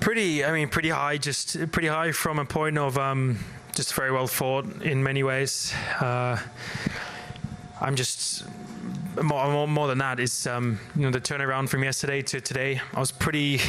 pretty high, just pretty high from a point of just very well fought in many ways. I'm just more than that is the turnaround from yesterday to today. I was pretty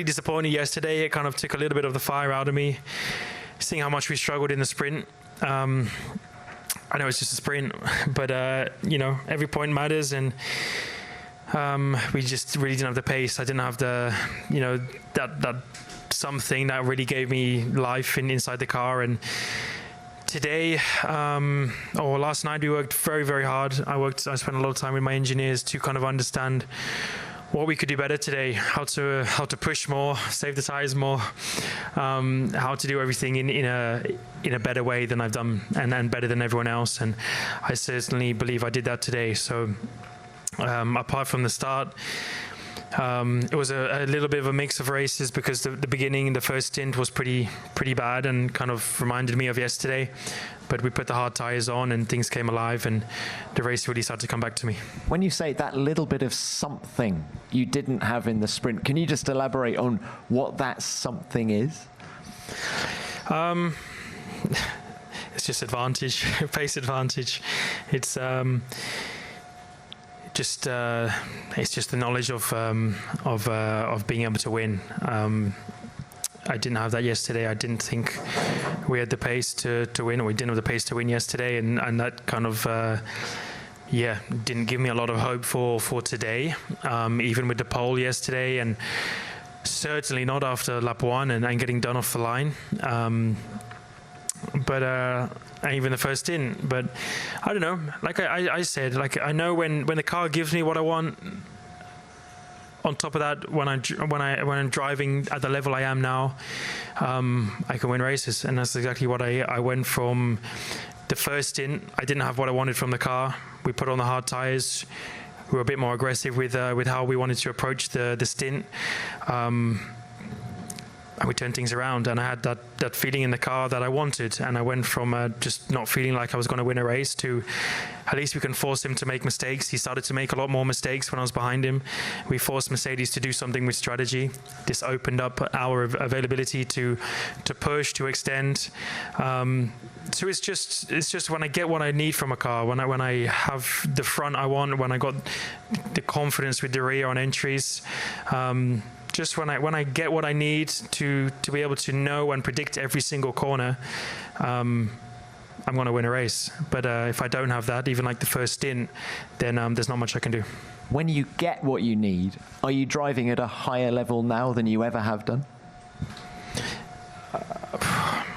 disappointed yesterday. It kind of took a little bit of the fire out of me, seeing how much we struggled in the sprint. I know it's just a sprint, but every point matters, and we just really didn't have the pace. I didn't have the that something that really gave me life inside the car. And today, or last night, we worked very, very hard. I spent a lot of time with my engineers to kind of understand what we could do better today, how to push more, save the tires more, how to do everything in a better way than I've done, and better than everyone else. And I certainly believe I did that today. So apart from the start, it was a little bit of a mix of races, because the beginning, the first stint was pretty bad and kind of reminded me of yesterday. But we put the hard tires on and things came alive, and the race really started to come back to me. When you say that little bit of something you didn't have in the sprint, can you just elaborate on what that something is? It's just advantage, pace advantage. It's just the knowledge of being able to win. I didn't have that yesterday. I didn't think we had the pace to win, or we didn't have the pace to win yesterday, and that kind of didn't give me a lot of hope for today, even with the pole yesterday, and certainly not after lap 1 and getting done off the line. But even the first stint. But I don't know. Like I said, like I know when the car gives me what I want. On top of that, when I'm driving at the level I am now, I can win races, and that's exactly what I went from. The first stint, I didn't have what I wanted from the car. We put on the hard tires. We were a bit more aggressive with how we wanted to approach the stint. And we turned things around, and I had that feeling in the car that I wanted, and I went from just not feeling like I was going to win a race to at least we can force him to make mistakes. He started to make a lot more mistakes when I was behind him. We forced Mercedes to do something with strategy. This opened up our availability to push, to extend. So it's just when I get what I need from a car, when I have the front I want, when I got the confidence with the rear on entries. Just when I get what I need to be able to know and predict every single corner, I'm going to win a race. But if I don't have that, even like the first stint, then there's not much I can do. When you get what you need, are you driving at a higher level now than you ever have done?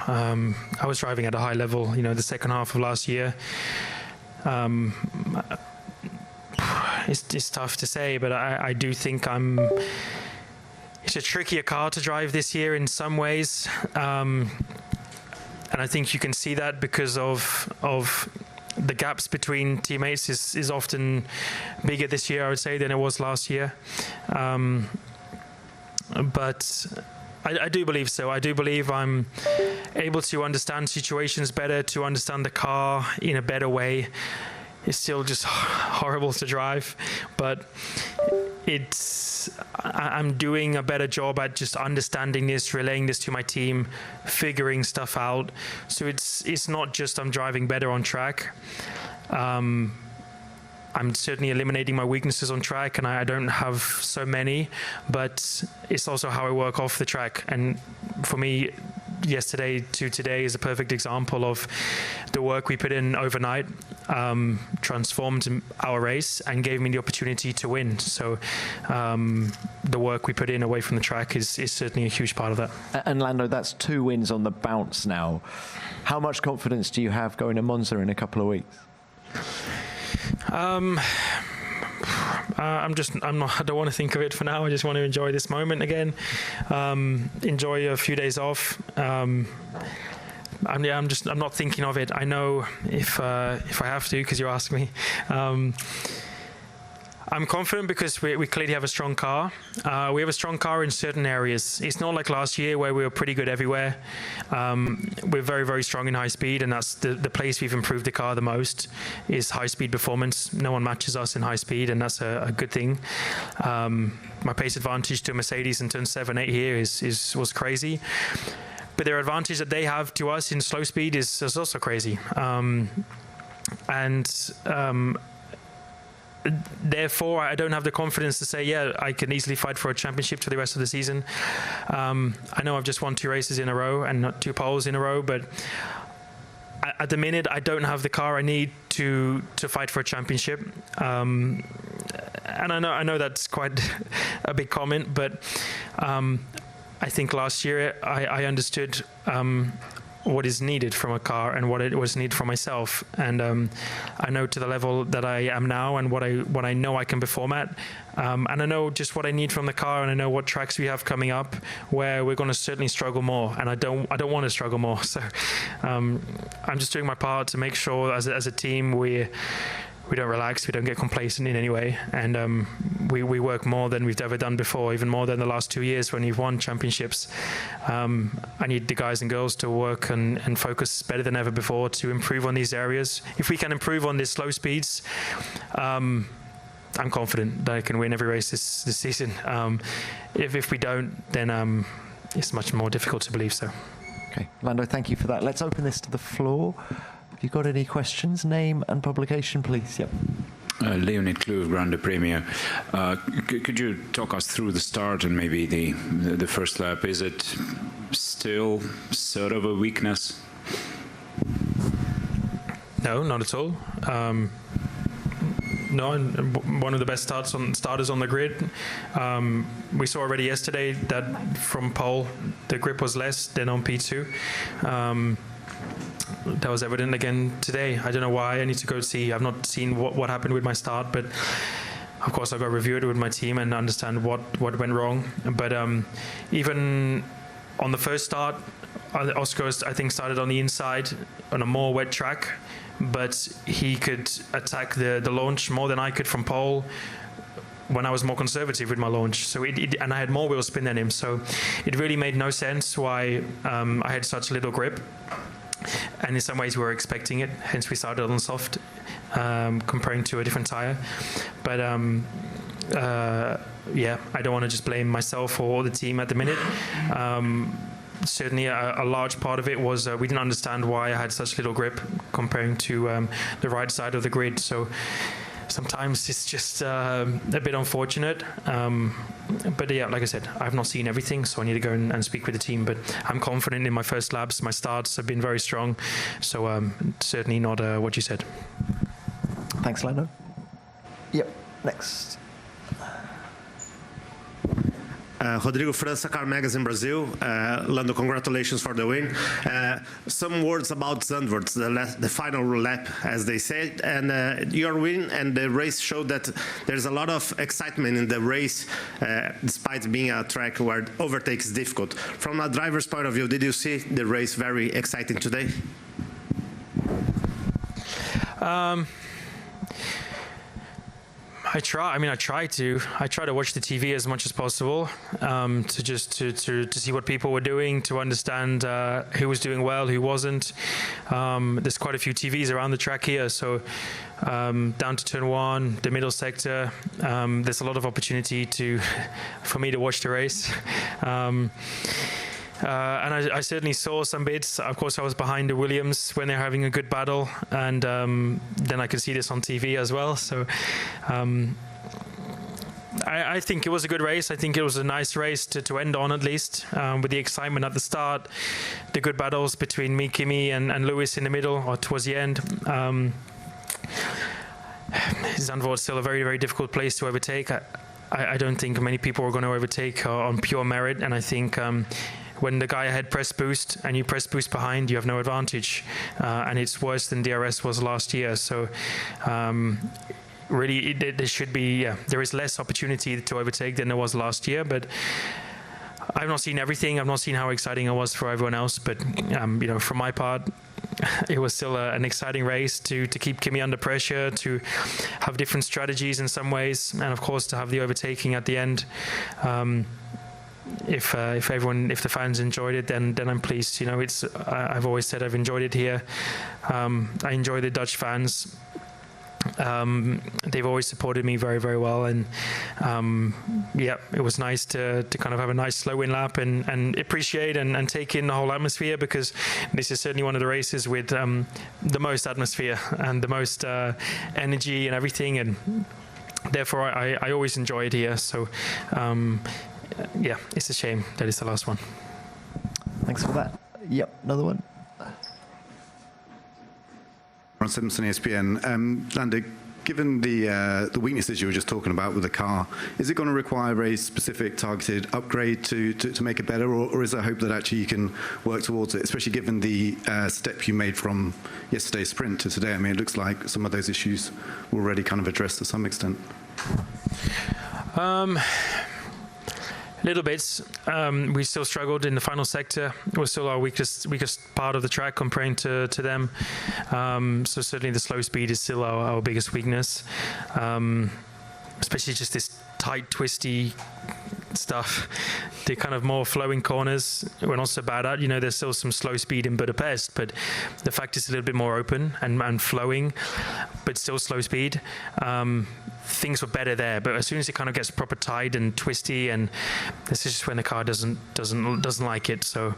I was driving at a high level, the second half of last year. It's tough to say, but I do think it's a trickier car to drive this year in some ways, and I think you can see that because of the gaps between teammates is often bigger this year, I would say, than it was last year. But I do believe so. I do believe I'm able to understand situations better, to understand the car in a better way. It's still just horrible to drive, but I'm doing a better job at just understanding this, relaying this to my team, figuring stuff out. So it's not just I'm driving better on track. I'm certainly eliminating my weaknesses on track, and I don't have so many, but it's also how I work off the track. And for me, yesterday to today is a perfect example of the work we put in overnight, transformed our race and gave me the opportunity to win. So the work we put in away from the track is certainly a huge part of that. And Lando, that's 2 wins on the bounce now. How much confidence do you have going to Monza in a couple of weeks? I don't want to think of it for now. I just want to enjoy this moment again. Enjoy a few days off. I'm not thinking of it. I know if I have to, because you asked me. I'm confident because we clearly have a strong car. We have a strong car in certain areas. It's not like last year where we were pretty good everywhere. We're very, very strong in high speed, and that's the place we've improved the car the most is high speed performance. No one matches us in high speed, and that's a good thing. My pace advantage to Mercedes in turn 7, 8 here was crazy. But their advantage that they have to us in slow speed is also crazy. Therefore, I don't have the confidence to say, yeah, I can easily fight for a championship for the rest of the season. I know I've just won 2 races in a row and not 2 poles in a row, but at the minute, I don't have the car I need to fight for a championship. And I know that's quite a big comment, but I think last year I understood what is needed from a car and what it was needed for myself, and I know to the level that I am now and what I know I can perform at, and I know just what I need from the car, and I know what tracks we have coming up where we're going to certainly struggle more, and I don't want to struggle more. So I'm just doing my part to make sure as a team we don't relax, we don't get complacent in any way, and we work more than we've ever done before, even more than the last 2 years when you've won championships. I need the guys and girls to work and focus better than ever before to improve on these areas. If we can improve on these slow speeds, I'm confident that I can win every race this season. If we don't, then it's much more difficult to believe so. Okay, Lando, thank you for that. Let's open this to the floor. Have you got any questions? Name and publication, please. Yep. Leonid Kluv, Grand Prix. Could you talk us through the start and maybe the first lap? Is it still sort of a weakness? No, not at all. No, one of the best starters on the grid. We saw already yesterday that from pole the grip was less than on P2. That was evident again today. I don't know why. I need to go see. I've not seen what happened with my start, but of course I've got to review it with my team and understand what went wrong. But even on the first start, Oscar, I think, started on the inside on a more wet track, but he could attack the launch more than I could from pole when I was more conservative with my launch. So and I had more wheel spin than him. So it really made no sense why I had such little grip. And in some ways we were expecting it, hence we started on soft, comparing to a different tire. But yeah, I don't want to just blame myself or the team at the minute. Certainly a large part of it was we didn't understand why I had such little grip comparing to the right side of the grid. So sometimes it's just a bit unfortunate. But yeah, like I said, I've not seen everything, so I need to go and speak with the team. But I'm confident in my first laps. My starts have been very strong. So certainly not what you said. Thanks, Lando. Yep, next. Rodrigo França, Car Magazine Brazil. Lando, congratulations for the win. Some words about Zandvoort, the final lap, as they said, and your win and the race showed that there's a lot of excitement in the race, despite being a track where overtake is difficult. From a driver's point of view, did you see the race very exciting today? I try to watch the TV as much as possible, to see what people were doing, to understand who was doing well, who wasn't. There's quite a few TVs around the track here, so down to turn 1, the middle sector, there's a lot of opportunity for me to watch the race. And I certainly saw some bits. Of course, I was behind the Williams when they're having a good battle, and then I could see this on TV as well. So I think it was a good race. I think it was a nice race to end on, at least, with the excitement at the start, the good battles between me, Kimi, and Lewis in the middle or towards the end. Zandvoort is still a very, very difficult place to overtake. I don't think many people are going to overtake on pure merit, and I think when the guy ahead press boost and you press boost behind, you have no advantage, and it's worse than DRS was last year. So really, there should be, there is less opportunity to overtake than there was last year, but I've not seen everything. I've not seen how exciting it was for everyone else, but you know, from my part, it was still an exciting race to keep Kimi under pressure, to have different strategies in some ways, and of course to have the overtaking at the end. If the fans enjoyed it, then I'm pleased. You know, I've always said I've enjoyed it here. I enjoy the Dutch fans. They've always supported me very, very well, and yeah, it was nice to kind of have a nice slow win lap and appreciate and take in the whole atmosphere, because this is certainly one of the races with the most atmosphere and the most energy and everything, and therefore I always enjoy it here. So yeah, it's a shame that it's the last one. Thanks for that. Yep, another one. Ron Simpson, ESPN. Lando, given the weaknesses you were just talking about with the car, is it going to require a specific targeted upgrade to make it better, or is there hope that actually you can work towards it, especially given the step you made from yesterday's sprint to today? I mean, it looks like some of those issues were already kind of addressed to some extent. Little bits. We still struggled in the final sector. It was still our weakest part of the track compared to them. So certainly the slow speed is still our biggest weakness, especially just this tight, twisty stuff. The kind of more flowing corners we're not so bad at. You know, there's still some slow speed in Budapest, but the fact is a little bit more open and flowing, but still slow speed. Things were better there, but as soon as it kind of gets proper tight and twisty, and this is just when the car doesn't like it. So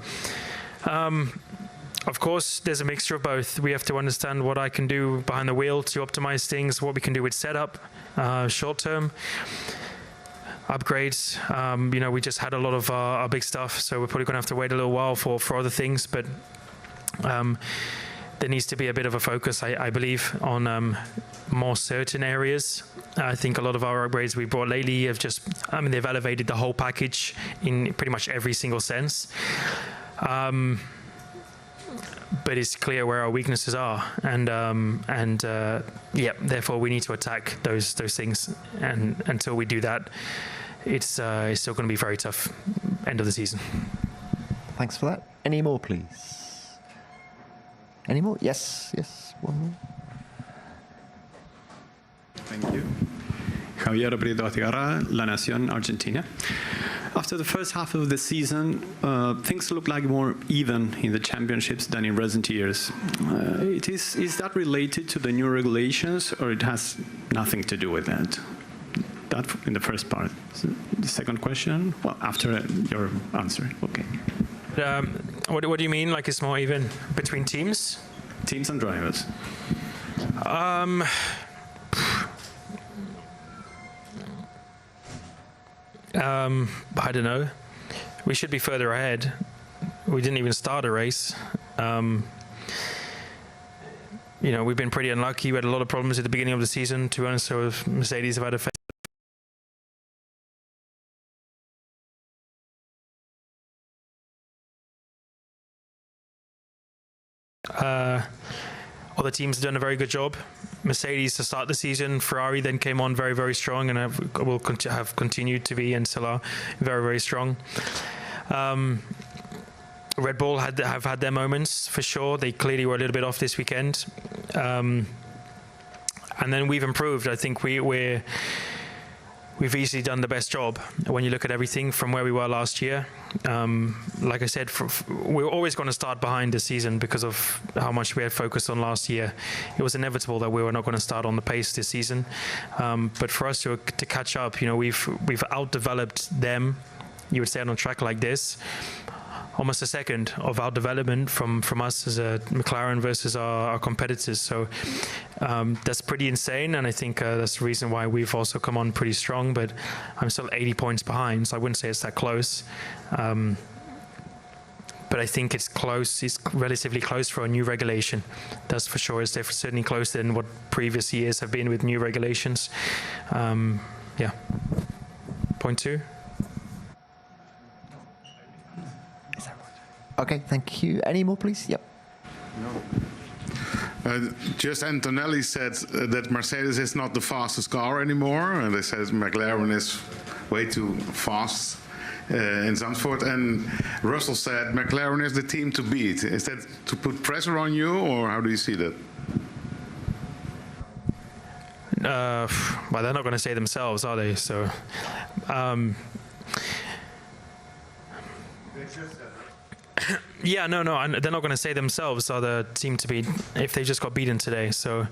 of course there's a mixture of both. We have to understand what I can do behind the wheel to optimize things, what we can do with setup short term upgrades. You know, we just had a lot of our big stuff, so we're probably gonna have to wait a little while for other things, but there needs to be a bit of a focus, I believe, on more certain areas. I think a lot of our upgrades we brought lately have just, I mean, they've elevated the whole package in pretty much every single sense. But it's clear where our weaknesses are, and yeah, therefore we need to attack those things. And until we do that, it's still going to be very tough end of the season. Thanks for that. Any more, please? Any more? Yes, one more. Thank you. Javier Abreu Atigarra, La Nación, Argentina. After the first half of the season, things look like more even in the championships than in recent years. Is that related to the new regulations, or it has nothing to do with that? That in the first part. The second question, well, after your answer. Okay. What do you mean? Like it's more even between teams? Teams and drivers. I don't know. We should be further ahead. We didn't even start a race. You know, we've been pretty unlucky. We had a lot of problems at the beginning of the season, to be honest. So Mercedes have had a other teams have done a very good job. Mercedes to start the season, Ferrari then came on very, very strong, and will have continued to be and still are very, very strong. Red Bull have had their moments for sure. They clearly were a little bit off this weekend, and then we've improved. I think we've easily done the best job when you look at everything from where we were last year. Like I said, we're always going to start behind this season because of how much we had focused on last year. It was inevitable that we were not going to start on the pace this season. But for us to catch up, you know, we've outdeveloped them. You would say on a track like this, almost a second of our development from us as a McLaren versus our competitors. So that's pretty insane, and I think that's the reason why we've also come on pretty strong, but I'm still 80 points behind, so I wouldn't say it's that close. But I think it's close, it's relatively close for a new regulation. That's for sure. It's certainly closer than what previous years have been with new regulations. Yeah. Point two. Okay, thank you. Any more, please? Yep. Just Antonelli said that Mercedes is not the fastest car anymore, and they said McLaren is way too fast. in Zandvoort, and Russell said McLaren is the team to beat. Is that to put pressure on you, or how do you see that? Well, they're not going to say themselves, are they? So, yeah, no, they're not going to say themselves are the team to beat if they just got beaten today. So,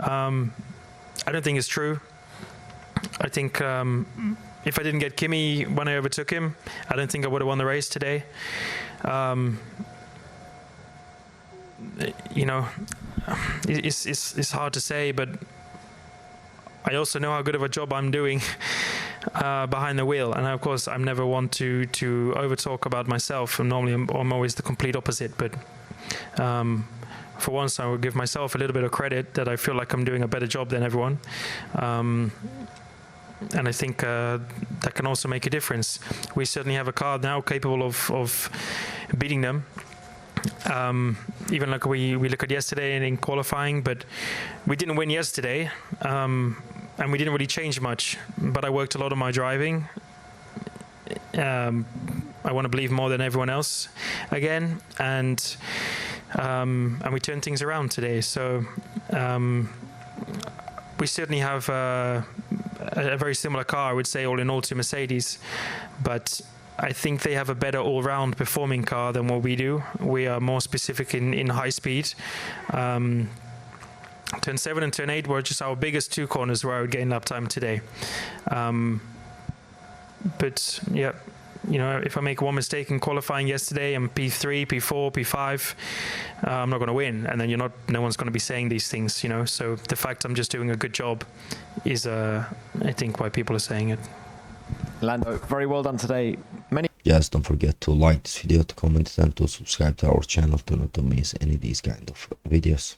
I don't think it's true. I think if I didn't get Kimi when I overtook him, I don't think I would have won the race today. You know, it's hard to say, but I also know how good of a job I'm doing behind the wheel, and of course I'm never one to overtalk about myself. And normally I'm always the complete opposite. But for once, I will give myself a little bit of credit that I feel like I'm doing a better job than everyone, and I think that can also make a difference. We certainly have a car now capable of beating them. Even like we look at yesterday and in qualifying, but we didn't win yesterday, and we didn't really change much. But I worked a lot on my driving. I want to believe more than everyone else again, and we turned things around today. So we certainly have a very similar car, I would say, all in all to Mercedes, but I think they have a better all-round performing car than what we do. We are more specific in high speed. Turn 7 and turn 8 were just our biggest two corners where I would gain lap time today. But yeah, you know, if I make one mistake in qualifying yesterday, I'm P3, P4, P5, I'm not going to win. And then no one's going to be saying these things, you know. So the fact I'm just doing a good job is, I think, why people are saying it. Lando, very well done today. Yes, don't forget to like this video, to comment and to subscribe to our channel to not miss any of these kind of videos.